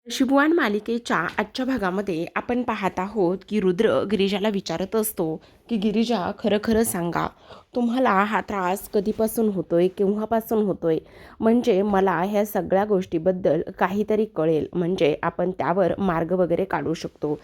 शिबुवान मालिकेच्या आजच्या भागामध्ये आपण पाहत आहोत की रुद्र गिरिजाला विचारत असतो की गिरिजा, खरं खरं सांगा, तुम्हाला हा त्रास कधीपासून होतोय, केव्हापासून होतोय? म्हणजे मला ह्या सगळ्या गोष्टीबद्दल काहीतरी कळेल, म्हणजे आपण त्यावर मार्ग वगैरे काढू शकतो.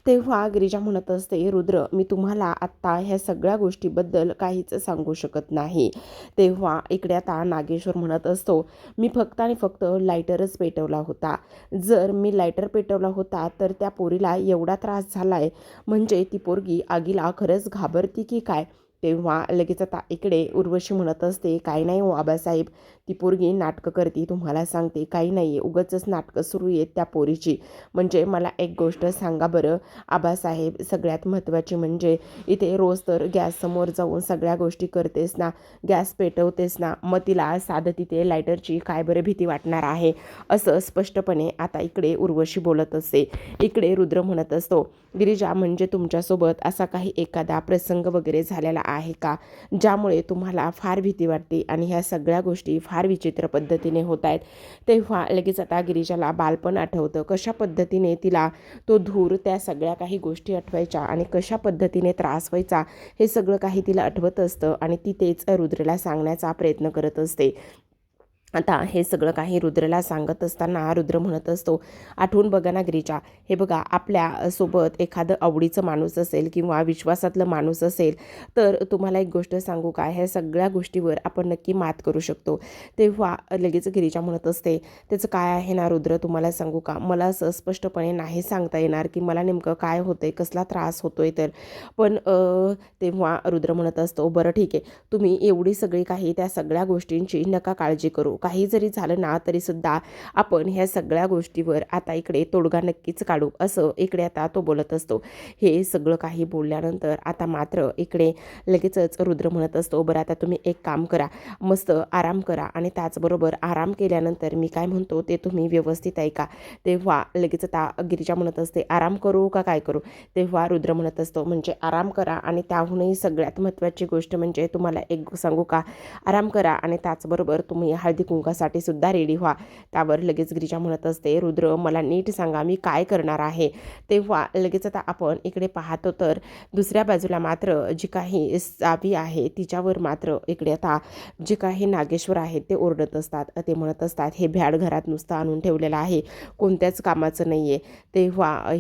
तेव्हा गिरिजा म्हणत असते, रुद्र, मी तुम्हाला आत्ता ह्या सगळ्या गोष्टीबद्दल काहीच सांगू शकत नाही. तेव्हा इकडे आता नागेश्वर म्हणत असतो, मी फक्त आणि फक्त लायटरच पेटवला होता. जर मी लायटर पेटवला होता तर त्या पोरीला एवढा त्रास झालाय, म्हणजे ती पोरगी आगीला खरंच घाबरती की काय? तेव्हा लगेच आता इकडे उर्वशी म्हणत असते, काही नाही हो आबासाहेब, ती पोरगी नाटकं करते, तुम्हाला सांगते, काही नाही आहे, उगाचच नाटकं सुरू आहेत त्या पोरीची. म्हणजे मला एक गोष्ट सांगा बरं आबासाहेब, सगळ्यात महत्त्वाची म्हणजे इथे रोज तर गॅससमोर जाऊन सगळ्या गोष्टी करतेस ना, गॅस पेटवतेस ना, मग तिला साधं तिथे लायटरची काय बरं भीती वाटणार आहे? असं स्पष्टपणे आता इकडे उर्वशी बोलत असते. इकडे रुद्र म्हणत असतो, गिरिजा, म्हणजे तुमच्यासोबत असा काही एखादा प्रसंग वगैरे झालेला आहे का, ज्यामुळे तुम्हाला फार भीती वाटते आणि ह्या सगळ्या गोष्टी फार विचित्र पद्धतीने होत आहेत? तेव्हा लगेच आता गिरिजाला बालपण आठवतं, कशा पद्धतीने तिला तो धूर, त्या सगळ्या काही गोष्टी आठवायच्या आणि कशा पद्धतीने त्रास व्हायचा हे सगळं काही तिला आठवत असतं आणि ती तेच रुद्रला सांगण्याचा प्रयत्न करत असते. आता हे सगळं काही रुद्रला सांगत असताना रुद्र म्हणत असतो, आठवून बघा ना गिरिजा, हे बघा, आपल्या सोबत एखादं आवडीचं माणूस असेल किंवा विश्वासातलं माणूस असेल तर तुम्हाला एक गोष्ट सांगू का, ह्या सगळ्या गोष्टीवर आपण नक्की मात करू शकतो. तेव्हा लगेच गिरिजा म्हणत असते, त्याचं काय आहे ना रुद्र, तुम्हाला सांगू का, मला असं स्पष्टपणे नाही सांगता येणार की मला नेमकं काय होतंय, कसला त्रास होतोय तर. पण तेव्हा रुद्र म्हणत असतो, बरं ठीक आहे, तुम्ही एवढी सगळी काही त्या सगळ्या गोष्टींची नका काळजी करू, काही जरी झालं ना तरीसुद्धा आपण ह्या सगळ्या गोष्टीवर आता इकडे तोडगा नक्कीच काढू, असं इकडे आता तो बोलत असतो. हे सगळं काही बोलल्यानंतर आता मात्र इकडे लगेचच रुद्र म्हणत असतो, बरं आता तुम्ही एक काम करा, मस्त आराम करा आणि त्याचबरोबर आराम केल्यानंतर मी काय म्हणतो ते तुम्ही व्यवस्थित ऐका. तेव्हा लगेच आता गिरिजा म्हणत असते, आराम करू का काय करू? तेव्हा रुद्र म्हणत असतो, म्हणजे आराम करा आणि त्याहूनही सगळ्यात महत्त्वाची गोष्ट म्हणजे तुम्हाला एक सांगू का, आराम करा आणि त्याचबरोबर तुम्ही हळदी कुंकासाठी सुद्धा रेडी व्हा. त्यावर लगेच गिरिजा म्हणत असते, रुद्र, मला नीट सांगा मी काय करणार आहे? तेव्हा लगेच आता आपण इकडे पाहतो तर दुसऱ्या बाजूला मात्र जी काही चावी आहे तिच्यावर मात्र इकडे आता जे काही नागेश्वर आहेत ते ओरडत असतात. ते म्हणत असतात, हे भ्याड घरात नुसतं आणून ठेवलेलं आहे, कोणत्याच कामाचं नाही आहे. तेव्हा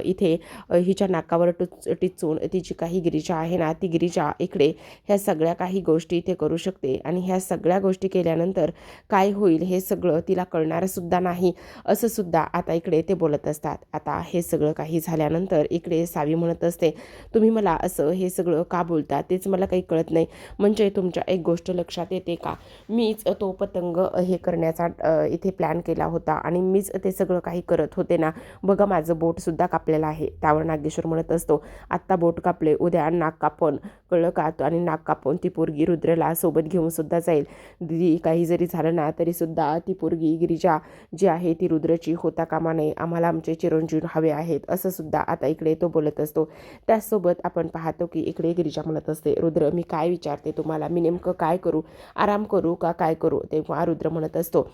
इथे हिच्या नाकावर टिचून ती जी काही गिरिजा आहे ना, ती गिरिजा इकडे ह्या सगळ्या काही गोष्टी इथे करू शकते आणि ह्या सगळ्या गोष्टी केल्यानंतर काय होईल हे सगळं तिला कळणारसुद्धा नाही, असं सुद्धा आता इकडे ते बोलत असतात. आता हे सगळं काही झाल्यानंतर इकडे सावी म्हणत असते, तुम्ही मला असं हे सगळं का बोलता तेच मला काही कळत नाही. म्हणजे तुमच्या एक गोष्ट लक्षात येते का, मीच तो पतंग हे करण्याचा इथे प्लॅन केला होता आणि मीच ते सगळं काही करत होते ना, बघा माझं बोटसुद्धा कापलेलं आहे. त्यावर नागेश्वर म्हणत असतो, आत्ता बोट कापले, उद्या नाक कापण, कळलं का? आणि नाक कापून ती पोरगी रुद्रला सोबत घेऊन सुद्धा जाईल. दिदी, काही जरी झालं ना तरीसुद्धा ती पोरगी गिरिजा जी आहे ती रुद्रची होता कामा नये, आम्हाला आमचे चिरंजीव हवे आहेत, असं सुद्धा आता इकडे तो बोलत असतो. त्याचसोबत आपण पाहतो की इकडे गिरिजा म्हणत असते, रुद्र, मी काय विचारते तुम्हाला, मी नेमकं काय करू, आराम करू का काय करू? तेव्हा रुद्र म्हणत असतो,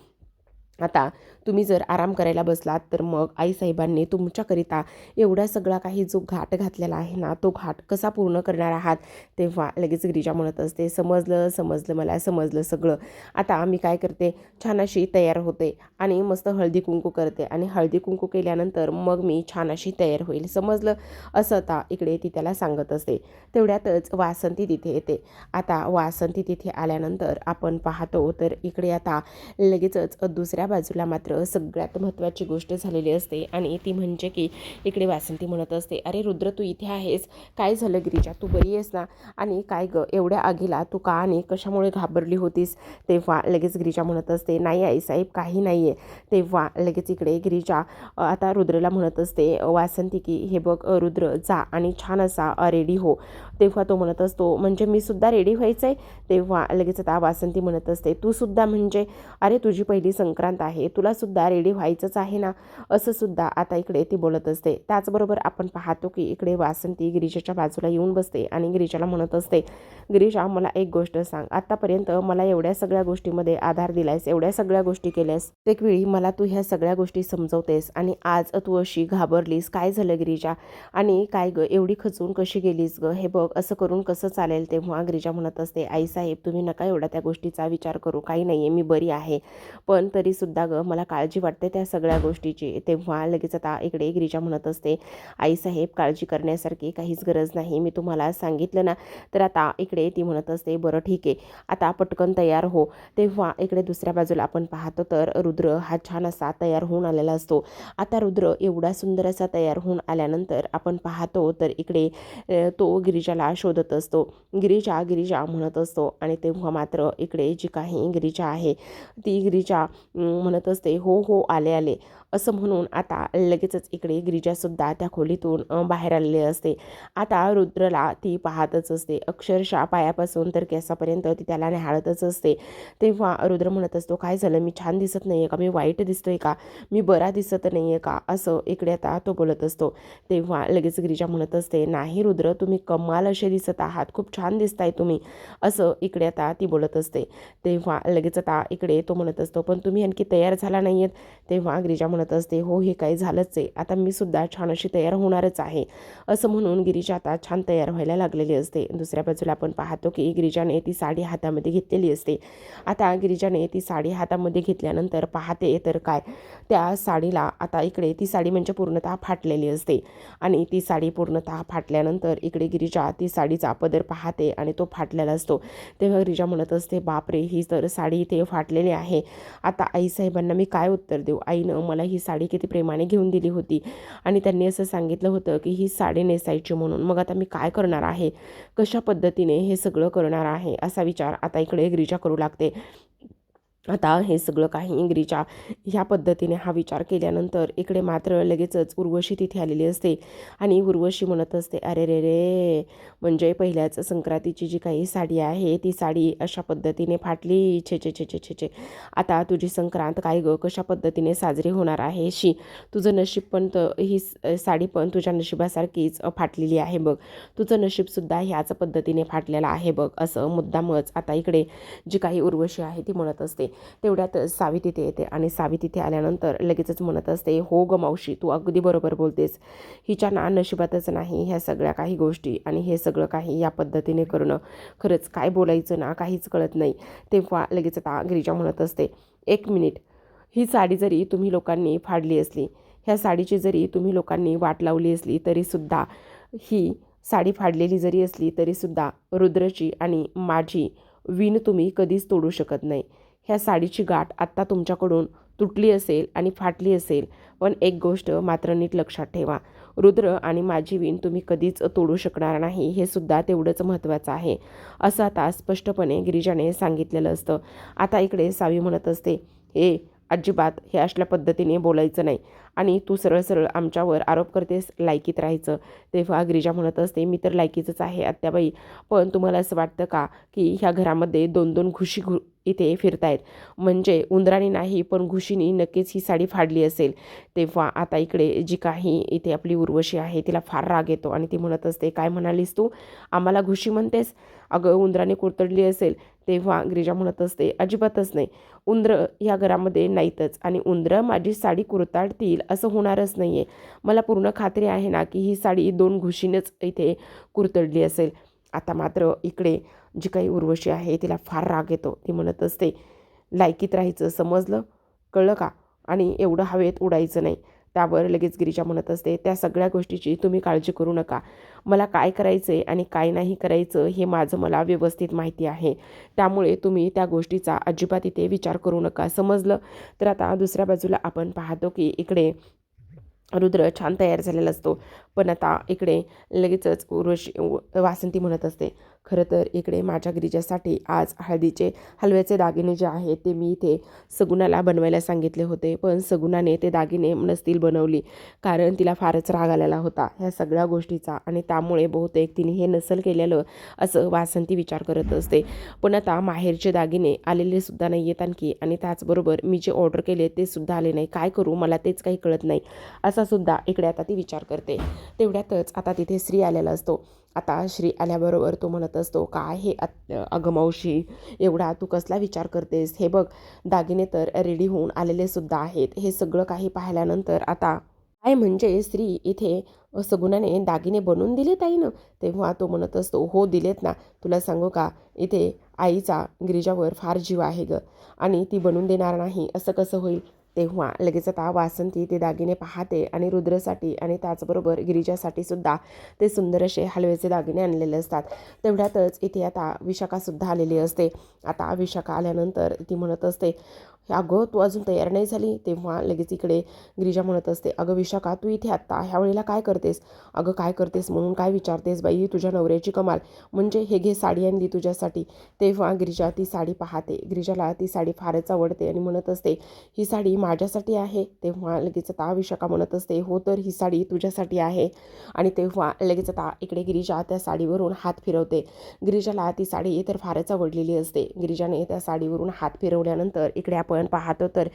आता तुम्ही जर आराम करायला बसलात तर मग आईसाहेबांनी तुमच्याकरिता एवढा सगळा काही जो घाट घातलेला आहे ना, तो घाट कसा पूर्ण करणार आहात? तेव्हा लगेच गिरिजा म्हणत असते, समजलं समजलं, मला समजलं सगळं. आता मी काय करते, छान अशी तयार होते आणि मस्त हळदी कुंकू करते आणि हळदी कुंकू केल्यानंतर मग मी छान अशी तयार होईल, समजलं? असं आता इकडे ती त्याला सांगत असते. तेवढ्यातच वासंती तिथे येते. आता वासंती तिथे आल्यानंतर आपण पाहतो तर इकडे आता लगेचच दुसऱ्या बाजूला मात्र सगळ्यात महत्त्वाची गोष्ट झालेली असते आणि ती म्हणजे की इकडे वासंती म्हणत असते, अरे रुद्र, तू इथे आहेस, काय झालं गिरिजा, तू बरी आहेस ना? आणि काय ग, एवढ्या आगीला तू का आणि कशामुळे घाबरली होतीस? तेव्हा लगेच गिरिजा म्हणत असते, नाही आईसाहेब, काही नाही आहे. तेव्हा लगेच इकडे गिरिजा आता रुद्रला म्हणत असते, वासंती, की हे बघ रुद्र, जा आणि छान असा रेडी हो. तेव्हा तो म्हणत असतो, म्हणजे मी सुद्धा रेडी व्हायचं आहे? तेव्हा लगेच आता वासंती म्हणत असते, तू सुद्धा म्हणजे, अरे तुझी पहिली संक्रांत आहे, तुला सुद्धा सुद्धा रेडी व्हायचंच आहे ना, असं सुद्धा आता इकडे ती बोलत असते. त्याचबरोबर आपण पाहतो की इकडे वासंती गिरीजाच्या बाजूला येऊन बसते आणि गिरीजाला म्हणत असते, गिरीजा मला एक गोष्ट सांग, आतापर्यंत मला एवढ्या सगळ्या गोष्टीमध्ये आधार दिलायस, एवढ्या सगळ्या गोष्टी केल्यास, वेळी मला तू ह्या सगळ्या गोष्टी समजवतेस आणि आज तू अशी घाबरलीस, काय झालं गिरीजा? आणि काय ग एवढी खचून कशी गेलीस ग? हे बघ असं करून कसं चालेल? तेव्हा गिरीजा म्हणत असते, आईसाहेब तुम्ही नका एवढा त्या गोष्टीचा विचार करू, काही नाही आहे, मी बरी आहे, पण तरीसुद्धा ग मला काळजी वाटते त्या सगळ्या गोष्टीची. तेव्हा लगेच आता इकडे गिरीजा म्हणत असते, आईसाहेब काळजी करण्यासारखी काहीच गरज नाही, मी तुम्हाला सांगितलं ना. तर आता इकडे ती म्हणत असते, बरं ठीक आहे, आता पटकन तयार हो. तेव्हा इकडे दुसऱ्या बाजूला आपण पाहतो तर रुद्र हा छान असा तयार होऊन आलेला असतो. आता रुद्र एवढा सुंदर असा तयार होऊन आल्यानंतर आपण पाहतो तर इकडे तो गिरीजाला शोधत असतो. गिरीजा गिरीजा म्हणत असतो आणि तेव्हा मात्र इकडे जी काही गिरीजा आहे ती गिरीजा म्हणत असते, हो हो आले आले असं म्हणून आता लगेचच इकडे गिरिजासुद्धा त्या खोलीतून बाहेर आलेली असते. आता रुद्रला ती पाहतच असते, अक्षरशः पायापासून तर केसापर्यंत ती त्याला निहाळतच असते. तेव्हा रुद्र म्हणत असतो, काय झालं, मी छान दिसत नाही आहे का, मी वाईट दिसतोय का, मी बरा दिसत नाही आहे का, असं इकडे आता तो बोलत असतो. तेव्हा लगेच गिरिजा म्हणत असते, नाही रुद्र तुम्ही कमाल असे दिसत आहात, खूप छान दिसताय तुम्ही, असं इकडे आता ती बोलत असते. तेव्हा लगेच आता इकडे तो म्हणत असतो, पण तुम्ही आणखी तयार झाला नाही आहेत. तेव्हा गिरिजा म्हणत असते, हो हे काही झालंच आहे, आता मी सुद्धा छान अशी तयार होणारच आहे, असं म्हणून गिरिजा आता छान तयार व्हायला लागलेली असते. दुसऱ्या बाजूला आपण पाहतो की गिरिजाने ती साडी हातामध्ये घेतलेली असते. आता गिरिजाने ती साडी हातामध्ये घेतल्यानंतर पाहते तर काय, त्या साडीला आता इकडे ती साडी म्हणजे पूर्णतः फाटलेली असते आणि ती साडी पूर्णतः फाटल्यानंतर इकडे गिरिजा ती साडीचा पदर पाहते आणि तो फाटलेला असतो. तेव्हा गिरिजा म्हणत असते, बापरे ही तर साडी इथे फाटलेली आहे, आता आईसाहेबांना मी काय उत्तर देऊ? आईनं मला ही साडी किती प्रेमाने घेऊन दिली होती आणि त्यांनी असं सांगितलं होतं की ही साडी नेसायची म्हणून, मग आता मी काय करणार आहे, कशा पद्धतीने हे सगळं करणार आहे, असा विचार आता इकडे गिरिजा करू लागते. आता हे सगळं काही गिरीजा ह्या पद्धतीने हा विचार केल्यानंतर इकडे मात्र लगेचच उर्वशी तिथे आलेली असते आणि उर्वशी म्हणत असते, अरे रे रे, म्हणजे पहिल्याच संक्रांतीची जी काही साडी आहे ती साडी अशा पद्धतीने फाटली, छे छे छे छे छे छे, आता तुझी संक्रांत काय ग कशा पद्धतीने साजरी होणार आहे, शी तुझं नशीब पण ही साडी पण तुझ्या नशिबासारखीच फाटलेली आहे बघ, तुझं नशीबसुद्धा ह्याच पद्धतीने फाटलेलं आहे बघ, असं मुद्दामच आता इकडे जी काही उर्वशी आहे ती म्हणत असते. तेवढ्यात सावी तिथे येते आणि सावी तिथे आल्यानंतर लगेचच म्हणत असते, हो ग मावशी तू अगदी बरोबर बोलतेस, हिच्या ना नशिबातच नाही ह्या सगळ्या काही गोष्टी आणि हे सगळं काही या पद्धतीने करणं, खरंच काय बोलायचं ना काहीच कळत नाही. तेव्हा लगेच आता गिरिजा म्हणत असते, एक मिनिट, ही साडी जरी तुम्ही लोकांनी फाडली असली, ह्या साडीची जरी तुम्ही लोकांनी वाट लावली असली तरीसुद्धा, ही साडी फाडलेली जरी असली तरीसुद्धा रुद्रची आणि माझी विण तुम्ही कधीच तोडू शकत नाही. ह्या साडीची गाठ आत्ता तुमच्याकडून तुटली असेल आणि फाटली असेल, पण एक गोष्ट मात्र नीट लक्षात ठेवा, रुद्र आणि माझी विण तुम्ही कधीच तोडू शकणार नाही, हे सुद्धा तेवढंच महत्त्वाचं आहे, असं आता स्पष्टपणे गिरिजाने सांगितलेलं असतं. आता इकडे सावी म्हणत असते, हे अजिबात हे अशा पद्धतीने बोलायचं नाही आणि तू सरळ सरळ आमच्यावर आरोप करतेस लायकीत राहायचं. तेव्हा गिरिजा म्हणत असते, मी तर लायकीचंच आहे आत्याबाई, पण तुम्हाला असं वाटतं का की ह्या घरामध्ये दोन दोन घुशी इथे फिरतायत, म्हणजे उंदराने नाही पण घुशीनी नक्कीच ही साडी फाडली असेल. तेव्हा आता इकडे जी काही इथे आपली उर्वशी आहे तिला फार राग येतो आणि ती म्हणत असते, काय म्हणालीस तू, आम्हाला घुशी म्हणतेस, अगं उंदराने कुरतडली असेल. तेव्हा गिरिजा म्हणत असते, अजिबातच नाही, उंदरं ह्या घरामध्ये नाहीतच आणि उंदरं माझी साडी कुरताडतील असं होणारच नाही आहे, मला पूर्ण खात्री आहे ना की ही साडी दोन घुशीनेच इथे कुरतडली असेल. आता मात्र इकडे जी काही उर्वशी आहे तिला फार राग येतो, ती म्हणत असते, लायकीत राहायचं समजलं, कळलं का, आणि एवढं हवेत उडायचं नाही. त्यावर लगेच गिरिजा म्हणत असते, त्या सगळ्या गोष्टीची तुम्ही काळजी करू नका, मला काय करायचं आहे आणि काय नाही करायचं हे माझं मला व्यवस्थित माहिती आहे, त्यामुळे तुम्ही त्या गोष्टीचा अजिबात इथे विचार करू नका, समजलं. तर आता दुसऱ्या बाजूला आपण पाहतो की इकडे रुद्र छान तयार झालेला असतो, पण आता इकडे लगेचच उर्वशी वासंती म्हणत असते, खरं तर इकडे माझ्या गिरिजासाठी आज हलव्याचे दागिने जे आहेत ते मी इथे सगुणाला बनवायला सांगितले होते, पण सगुणाने ते दागिने नसतील बनवली, कारण तिला फारच राग आलेला होता ह्या सगळ्या गोष्टीचा, आणि त्यामुळे बहुतेक तिने हे नसल केलेलं असं वासंती विचार करत असते. पण आता माहेरचे दागिने आलेले सुद्धा नाही आहेत आणखी, आणि त्याचबरोबर मी जे ऑर्डर केले ते सुद्धा आले नाही. काय करू, मला तेच काही कळत नाही असा सुद्धा इकडे आता ती विचार करते. तेवढ्यातच आता तिथे श्री आलेला असतो. आता श्री आल्याबरोबर तो म्हणत असतो, काय हे अगं मावशी, एवढा तू कसला विचार करतेस? हे बघ, दागिने तर रेडी होऊन आलेले सुद्धा आहेत. हे सगळं काही पाहिल्यानंतर आता काय म्हणजे श्री इथे सगुणाने दागिने बनवून दिले ताईनं? तेव्हा तो म्हणत असतो, हो दिलेत ना. तुला सांगू का, इथे आईचा गिरिजावर फार जीव आहे गं, आणि ती बनवून देणार नाही असं कसं होईल? तेव्हा लगेच आता वासंती ते दागिने पाहते आणि रुद्रसाठी आणि त्याचबरोबर गिरिजासाठी सुद्धा ते सुंदर असे हलव्याचे दागिने आणलेले असतात. तेवढ्यातच इथे आता विशाखासुद्धा आलेली असते. आता विशाखा आल्यानंतर ती म्हणत असते, अगं तू अजून तयार नाही झाली? तेव्हा लगेच इकडे गिरिजा म्हणत असते, अगं विशाखा, तू इथे आत्ता ह्या वेळेला काय करतेस? अगं काय करतेस म्हणून काय विचारतेस बाई, तुझ्या नवऱ्याची कमाल. म्हणजे हे घे, साडी आणली तुझ्यासाठी. तेव्हा गिरिजा ती साडी पाहते. गिरिजाला ती साडी फारच आवडते आणि म्हणत असते, ही साडी माझ्यासाठी आहे. तेव्हा लगेच आता विशाखा म्हणत असते, हो तर ही साडी तुझ्यासाठी आहे. आणि तेव्हा लगेच आता इकडे गिरिजा त्या साडीवरून हात फिरवते. गिरिजाला ती साडी तर फारच आवडलेली असते. गिरिजाने त्या साडीवरून हात फिरवल्यानंतर इकडे आपण पाहतो तर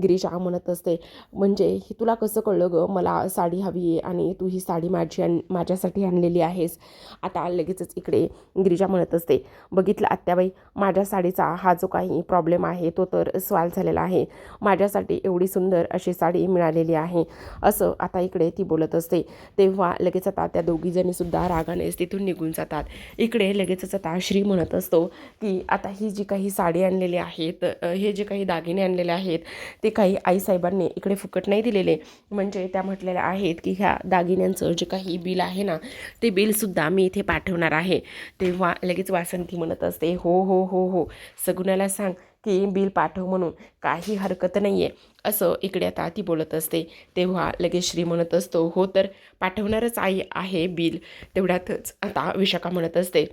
गिरिजा म्हणत असते, म्हणजे ही तुला कसं कळलं गं मला साडी हवी आहे आणि तू ही साडी माझ्यासाठी आणलेली आहेस? आता लगेचच इकडे गिरिजा म्हणत असते, बघितलं आत्याबाई, माझ्या साडीचा हा जो काही प्रॉब्लेम आहे तो तर सॉल्व्ह झालेला आहे. माझ्यासाठी एवढी सुंदर अशी साडी मिळालेली आहे असं आता इकडे ती बोलत असते. तेव्हा लगेच आता त्या दोघीजणीसुद्धा रागानेच तिथून निघून जातात. इकडे लगेचच आता श्री म्हणत असतो की आता ही जी काही साडी आणलेली आहे, हे जे काही दागिने आणलेले आहेत ते काही आईसाहेबांनी इकडे फुकट नाही दिलेले. म्हणजे त्या म्हटलेल्या आहेत की ह्या दागिन्यांचं जे काही बिल आहे ना, ते बिलसुद्धा मी इथे पाठवणार आहे. तेव्हा लगेच वासंती म्हणत असते, हो हो हो हो, सगुणाला सांग की बिल पाठव म्हणून, काही हरकत नाही आहे असं इकडे आता ती बोलत असते. तेव्हा लगेच श्री म्हणत असतो, हो तर पाठवणारच आहे बिल. तेवढ्यातच आता विशाखा म्हणत असते,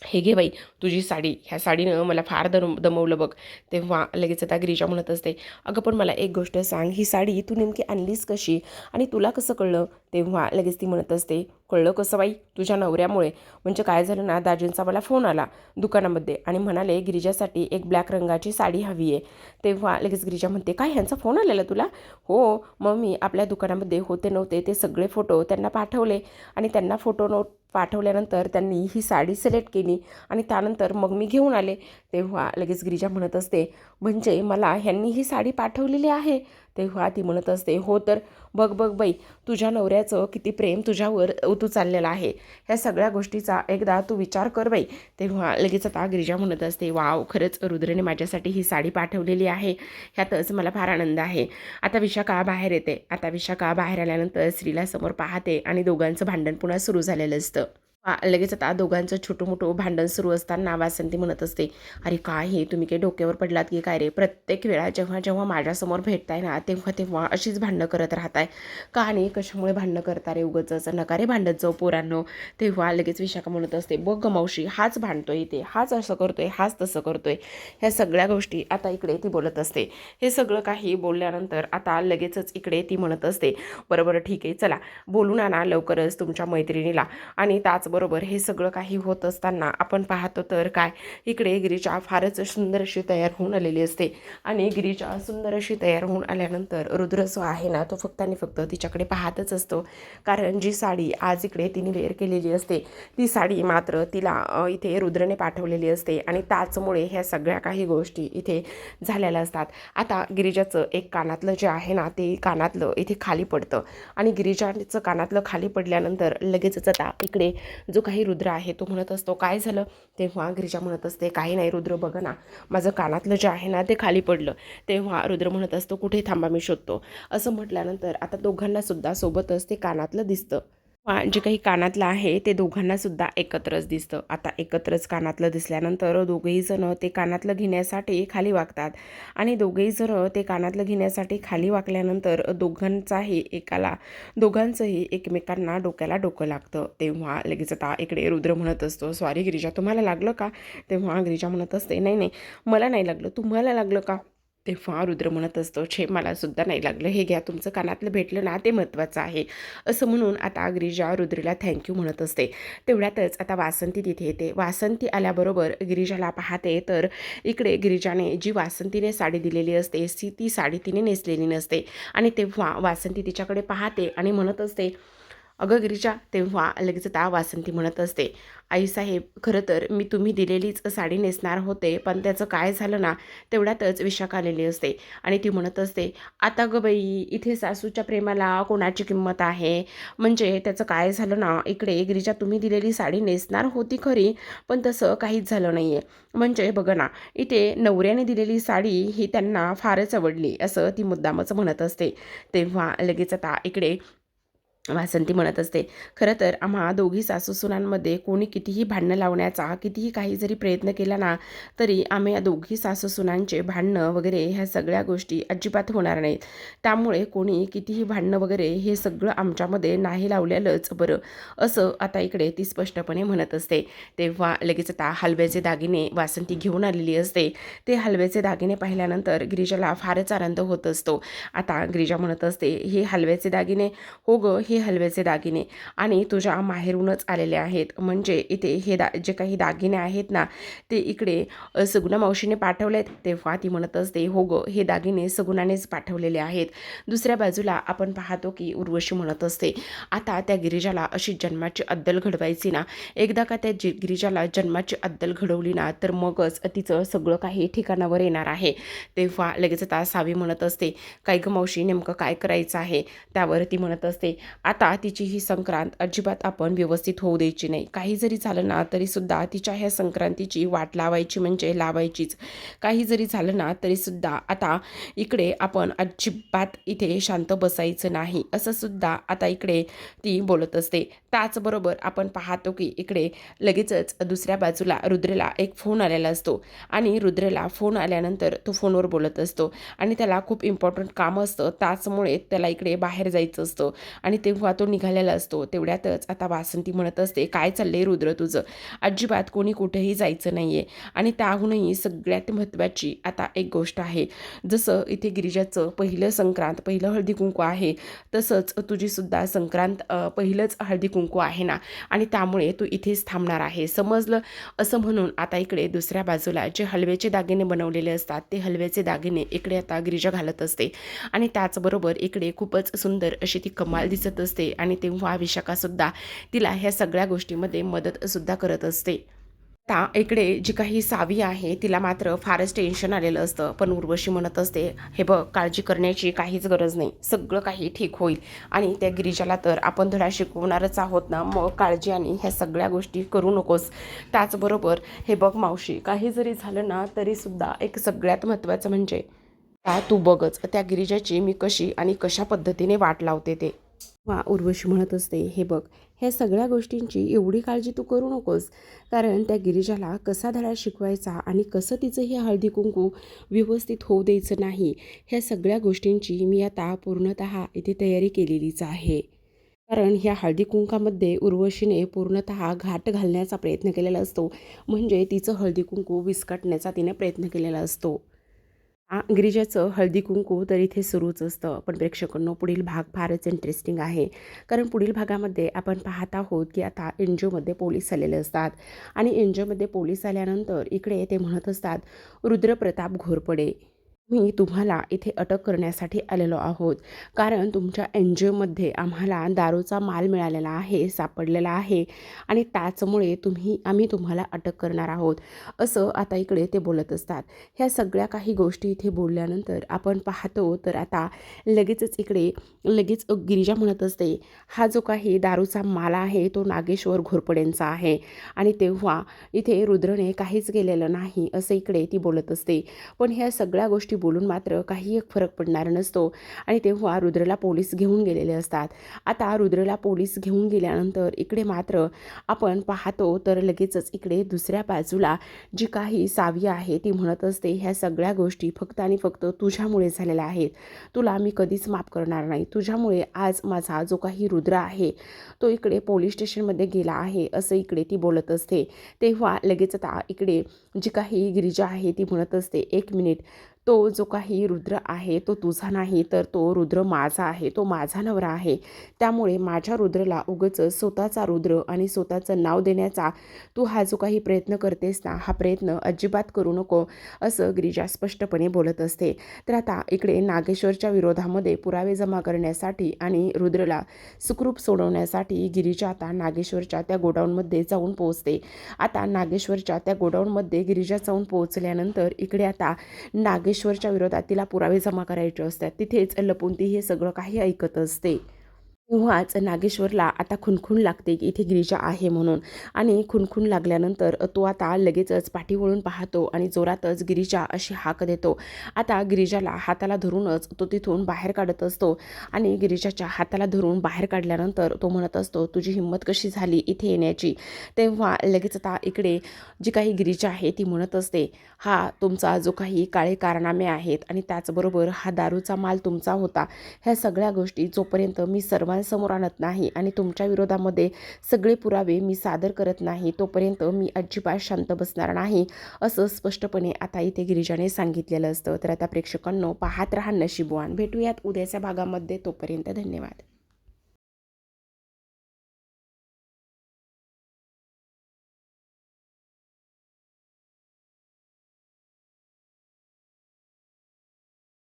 हे घे बाई तुझी साडी, ह्या साडीनं मला फार दमवलं बघ. तेव्हा लगेच आता गिरिजा म्हणत असते, अगं पण मला एक गोष्ट सांग, ही साडी तू नेमकी आणलीस कशी आणि तुला कसं कळलं? तेव्हा लगेच ती म्हणत असते, कळलं कसं बाई, तुझ्या नवऱ्यामुळे. म्हणजे काय झालं ना, दाजींचा मला फोन आला दुकानामध्ये आणि म्हणाले गिरिजासाठी एक ब्लॅक रंगाची साडी हवी आहे. तेव्हा लगेच गिरिजा म्हणते, काय ह्यांचा फोन आलेला तुला? हो, मग मी आपल्या दुकानामध्ये होते नव्हते ते सगळे फोटो त्यांना पाठवले आणि त्यांना फोटो नोट पाठवल्यानंतर त्यांनी ही साडी सिलेक्ट केली आणि त्यानंतर मग मी घेऊन आले. तेव्हा लगेच गिरिजा म्हणत असते, म्हणजे मला ह्यांनी ही साडी पाठवलेली आहे? तेव्हा ती म्हणत असते, हो तर बघ बघ बाई, तुझ्या नवऱ्याचं किती प्रेम तुझ्यावर ओतू चाललेलं आहे. ह्या सगळ्या गोष्टीचा एकदा तू विचार कर बाई. तेव्हा लगेच आता गिरिजा म्हणत असते, वाव, खरंच रुद्रने माझ्यासाठी ही साडी पाठवलेली आहे, ह्यातच मला फार आनंद आहे. आता विशाखा बाहेर येते. आता विशाखा बाहेर आल्यानंतर स्त्रीला समोर पाहते आणि दोघांचं भांडण पुन्हा सुरू झालेलं असतं. लगेच आता दोघांचं छोटं मोठं भांडण सुरू असताना वासंती म्हणत असते, अरे काय हे, तुम्ही काही डोक्यावर पडलात की काय रे? प्रत्येक वेळा जेव्हा जेव्हा माझ्यासमोर भेटताय ना, तेव्हा तेव्हा अशीच भांडणं करत राहताय का? आणि कशामुळे भांडणं करता रे उगाचच? नका रे भांडत जाऊ पोरांनो. तेव्हा लगेच विशाखा म्हणत असते, बघ ग मावशी, हाच भांडतोय इथे, हाच असं करतोय, हाच तसं करतोय. ह्या सगळ्या गोष्टी आता इकडे ती बोलत असते. हे सगळं काही बोलल्यानंतर आता लगेचच इकडे ती म्हणत असते, बरोबर ठीक आहे, चला बोलून आणा लवकरच तुमच्या मैत्रिणीला. आणि त्याचबरोबर हे सगळं काही होत असताना आपण पाहतो तर काय, इकडे गिरिजा फारच सुंदर अशी तयार होऊन आलेली असते. आणि गिरिजा सुंदर अशी तयार होऊन आल्यानंतर रुद्र जो आहे ना, तो फक्त आणि फक्त तिच्याकडे पाहतच असतो. कारण जी साडी आज इकडे तिने वेअर केलेली असते, ती साडी मात्र तिला इथे रुद्रने पाठवलेली असते आणि त्याचमुळे ह्या सगळ्या काही गोष्टी इथे झालेल्या असतात. आता गिरिजाचं एक कानातलं जे आहे ना, ते कानातलं इथे खाली पडतं आणि गिरिजाचं कानातलं खाली पडल्यानंतर लगेचच आता इकडे जो काही रुद्र आहे तो म्हणत असतो, काय झालं? तेव्हा गिरिजा म्हणत असते, काही नाही रुद्र, बघ ना, माझं कानातलं जे आहे ना ते खाली पडलं. तेव्हा रुद्र म्हणत असतो, कुठे, थांबा मी शोधतो. असं म्हटल्यानंतर आता दोघांना सुद्धा सोबतच ते कानातलं दिसतं. जे काही कानातलं आहे ते दोघांना सुद्धा एकत्रच दिसतं. आता एकत्रच कानातलं दिसल्यानंतर दोघेही जण ते कानातलं घेण्यासाठी खाली वाकतात आणि दोघेही जण ते कानातलं घेण्यासाठी खाली वाकल्यानंतर दोघांचंही एकमेकांना डोक्याला डोकं लागतं. तेव्हा लगेच आता इकडे रुद्र म्हणत असतो, "सॉरी गिरिजा, तुम्हाला लागलं का?" तेव्हा गिरिजा म्हणत असते, "नाही नाही, मला नाही लागलं, तुम्हाला लागलं का?" तेव्हा रुद्र म्हणत असतो, "छे, मला सुद्धा नाही लागलं, हे घ्या, तुमचं कानातलं भेटलं ना, ते महत्त्वाचं आहे." असं म्हणून आता गिरिजा रुद्रला थँक्यू म्हणत असते. तेवढ्यातच आता वासंती तिथे येते. वासंती आल्याबरोबर गिरिजाला पाहते तर इकडे गिरिजाने जी वासंतीने साडी दिलेली असते ती साडी तिने नेसलेली नसते आणि तेव्हा वासंती तिच्याकडे पाहते आणि म्हणत असते, "अगं गिरिजा." तेव्हा लगेच आता वासंती म्हणत असते, "आईसाहेब, खरं तर मी तुम्ही दिलेलीच साडी नेसणार होते, पण त्याचं काय झालं ना." तेवढ्यातच विशाख आलेली असते आणि ती म्हणत असते, "आता गं बाई, इथे सासूच्या प्रेमाला कोणाची किंमत आहे? म्हणजे त्याचं काय झालं ना, इकडे गिरिजा तुम्ही दिलेली साडी नेसणार होती खरी, पण तसं काहीच झालं नाही आहे. म्हणजे बघा ना, इथे नवऱ्याने दिलेली साडी ही त्यांना फारच आवडली." असं ती मुद्दामच म्हणत असते. तेव्हा लगेच आता इकडे वासंती म्हणत असते, "खरं तर आम्हा दोघी सासूसुनांमध्ये कोणी कितीही भांडणं लावण्याचा, कितीही काही जरी प्रयत्न केला ना, तरी आम्ही या दोघी सासूसुनांचे भांडणं वगैरे ह्या सगळ्या गोष्टी अजिबात होणार नाहीत. त्यामुळे कोणी कितीही भांडणं वगैरे हे सगळं आमच्यामध्ये नाही लावलेलंच बरं." असं आता इकडे ती स्पष्टपणे म्हणत असते. तेव्हा लगेच आता हलव्याचे दागिने वासंती घेऊन आलेली असते. ते हलव्याचे दागिने पाहिल्यानंतर गिरिजाला फारच आनंद होत असतो. आता गिरिजा म्हणत असते, "हे हलव्याचे दागिने, हो गं, हे हलव्याचे दागिने आणि तुझ्या माहेरूनच आलेले आहेत. म्हणजे इथे जे काही दागिने आहेत ना, ते इकडे सगुणा मावशीने पाठवलेत." तेव्हा ती म्हणत असते, "हो गं, हे दागिने सगुणानेच पाठवलेले आहेत." दुसऱ्या बाजूला आपण पाहतो की उर्वशी म्हणत असते, "आता त्या गिरिजाला अशी जन्माची अद्दल घडवायची ना, एकदा का त्या गिरिजाला जन्माची अद्दल घडवली ना, तर मगच तिचं सगळं काही ठिकाणावर येणार आहे." तेव्हा लगेच आता सावी म्हणत असते, "काय गं मावशी, नेमकं काय करायचं आहे?" त्यावर ती म्हणत असते, "आता तिची ही संक्रांत अजिबात आपण व्यवस्थित होऊ द्यायची नाही. काही जरी झालं ना, तरीसुद्धा तिच्या ह्या संक्रांतीची वाट लावायची म्हणजे लावायचीच. काही जरी झालं ना, तरीसुद्धा आता इकडे आपण अजिबात इथे शांत बसायचं नाही." असं सुद्धा आता इकडे ती बोलत असते. त्याचबरोबर आपण पाहतो की इकडे लगेचच दुसऱ्या बाजूला रुद्रला एक फोन आलेला असतो आणि रुद्रला फोन आल्यानंतर तो फोनवर बोलत असतो आणि त्याला खूप इम्पॉर्टंट काम असतं. त्याचमुळे त्याला इकडे बाहेर जायचं असतं आणि तेव्हा तो निघालेला असतो. तेवढ्यातच आता वासंती म्हणत असते, "काय चाललंय रुद्र तुझं? अजिबात कोणी कुठेही जायचं नाही आहे आणि त्याहूनही सगळ्यात महत्त्वाची आता एक गोष्ट आहे. जसं इथे गिरिजाचं पहिलं हळदी-कुंकू आहे, तसंच तुझीसुद्धा संक्रांत पहिलंच हळदी-कुंकू आहे ना आणि त्यामुळे तू इथेच थांबणार आहे, समजलं?" असं म्हणून आता इकडे दुसऱ्या बाजूला जे हलव्याचे दागिने बनवलेले असतात, ते हलव्याचे दागिने इकडे आता गिरिजा घालत असते आणि त्याचबरोबर इकडे खूपच सुंदर अशी ती कमाल दिसत असते आणि तेव्हा विशाखासुद्धा तिला ह्या सगळ्या गोष्टीमध्ये मदतसुद्धा करत असते. आता इकडे जी काही सावी आहे तिला मात्र फारच टेन्शन आलेलं असतं, पण उर्वशी म्हणत असते, "हे बघ, काळजी करण्याची काहीच गरज नाही, सगळं काही ठीक होईल आणि त्या गिरिजाला तर आपण धडा शिकवणारच आहोत ना, मग काळजी आणि ह्या सगळ्या गोष्टी करू नकोस. त्याचबरोबर हे बघ मावशी, काही जरी झालं ना तरीसुद्धा एक सगळ्यात महत्त्वाचं म्हणजे तू बघच त्या गिरिजाची मी कशी आणि कशा पद्धतीने वाट लावते ते." उर्वशी म्हणत असते, "हे बघ, ह्या सगळ्या गोष्टींची एवढी काळजी तू करू नकोस, कारण त्या गिरिजाला कसा धडा शिकवायचा आणि कसं तिचं हे हळदी कुंकू व्यवस्थित होऊ द्यायचं नाही, ह्या सगळ्या गोष्टींची मी आता पूर्णतः इथे तयारी केलेलीच आहे." कारण ह्या हळदी कुंकामध्ये उर्वशीने पूर्णतः घाट घालण्याचा प्रयत्न केलेला असतो, म्हणजे तिचं हळदी कुंकू विस्कटण्याचा तिने प्रयत्न केलेला असतो. गिरिजाचं हळदी-कुंकू तर इथे सुरूच असतं. पण प्रेक्षकांनो, पुढील भाग फारच इंटरेस्टिंग आहे. कारण पुढील भागामध्ये आपण पाहत आहोत की आता एन-जी-ओमध्ये पोलीस आलेले असतात आणि एन-जी-ओमध्ये पोलीस आल्यानंतर इकडे ते म्हणत असतात, "रुद्रप्रताप घोरपडे, मी तुम्हाला इथे अटक करण्यासाठी आलेलो आहोत. कारण तुमच्या एन-जी-ओमध्ये आम्हाला दारूचा माल मिळालेला आहे, सापडलेला आहे आणि त्याचमुळे आम्ही तुम्हाला अटक करणार आहोत." असं आता इकडे ते बोलत असतात. ह्या सगळ्या काही गोष्टी इथे बोलल्यानंतर आपण पाहतो तर आता लगेच गिरिजा म्हणत असते, "हा जो काही दारूचा माल आहे तो नागेश्वर घोरपडेंचा आहे आणि तेव्हा इथे रुद्रने काहीच केलेलं नाही." असं इकडे ती बोलत असते. पण ह्या सगळ्या गोष्टी बोलून मात्र काही एक फरक पडणार नसतो आणि तेव्हा रुद्रला पोलीस घेऊन गेलेले असतात. आता रुद्रला पोलीस घेऊन गेल्यानंतर इकडे मात्र आपण पाहतो तर लगेचच इकडे दुसऱ्या बाजूला जी काही सावी आहे ती म्हणत असते, ह्या सगळ्या गोष्टी फक्त आणि फक्त तुझ्यामुळे झालेल्या आहेत. तुला मी कधीच माफ करणार नाही. तुझ्यामुळे आज माझा जो काही रुद्र आहे तो इकडे पोलीस स्टेशनमध्ये गेला आहे, असं इकडे ती बोलत असते. तेव्हा लगेच आता इकडे जी काही गिरिजा आहे ती म्हणत असते, एक मिनिट, तो जो काही रुद्र आहे तो तुझा नाही, तर तो रुद्र माझा आहे, तो माझा नवरा आहे. त्यामुळे माझ्या रुद्रला उगाचच स्वतःचा रुद्र आणि स्वतःचं नाव देण्याचा तू हा जो काही प्रयत्न करतेस ना, हा प्रयत्न अजिबात करू नको, असं गिरिजा स्पष्टपणे बोलत असते. तर आता इकडे नागेश्वरच्या विरोधामध्ये पुरावे जमा करण्यासाठी आणि रुद्रला सुखरूप सोडवण्यासाठी गिरिजा आता नागेश्वरच्या त्या गोडाऊनमध्ये जाऊन पोहोचते. आता नागेश्वरच्या त्या गोडाऊनमध्ये गिरिजा जाऊन पोहोचल्यानंतर इकडे आता नागेश्वरच्या विरोधात तिला पुरावे जमा करायचे असतात. तिथेच लपून ती हे सगळं काही ऐकत असते. तेव्हाच नागेश्वरला आता खुणखुण लागते की इथे गिरिजा आहे म्हणून, आणि खुणखुण लागल्यानंतर तो आता लगेचच पाठी वळून पाहतो आणि जोरातच गिरिजा अशी हाक देतो. आता गिरिजाला हाताला धरूनच तो तिथून बाहेर काढत असतो आणि गिरिजाच्या हाताला धरून बाहेर काढल्यानंतर तो म्हणत असतो, तुझी हिंमत कशी झाली इथे येण्याची. तेव्हा लगेच आता इकडे जी काही गिरिजा आहे ती म्हणत असते, हा तुमचा जो काही काळे कारनामे आहेत आणि त्याचबरोबर हा दारूचा माल तुमचा होता, ह्या सगळ्या गोष्टी जोपर्यंत मी समोर आणत नाही आणि तुमच्या विरोधामध्ये सगळे पुरावे मी सादर करत नाही, तोपर्यंत मी अजिबात शांत बसणार नाही, असं स्पष्टपणे आता इथे गिरिजाने सांगितलेलं असतं. तर आता प्रेक्षकांनो, पाहत रहा नशीबवान. भेटूयात उद्याच्या भागामध्ये. तोपर्यंत धन्यवाद.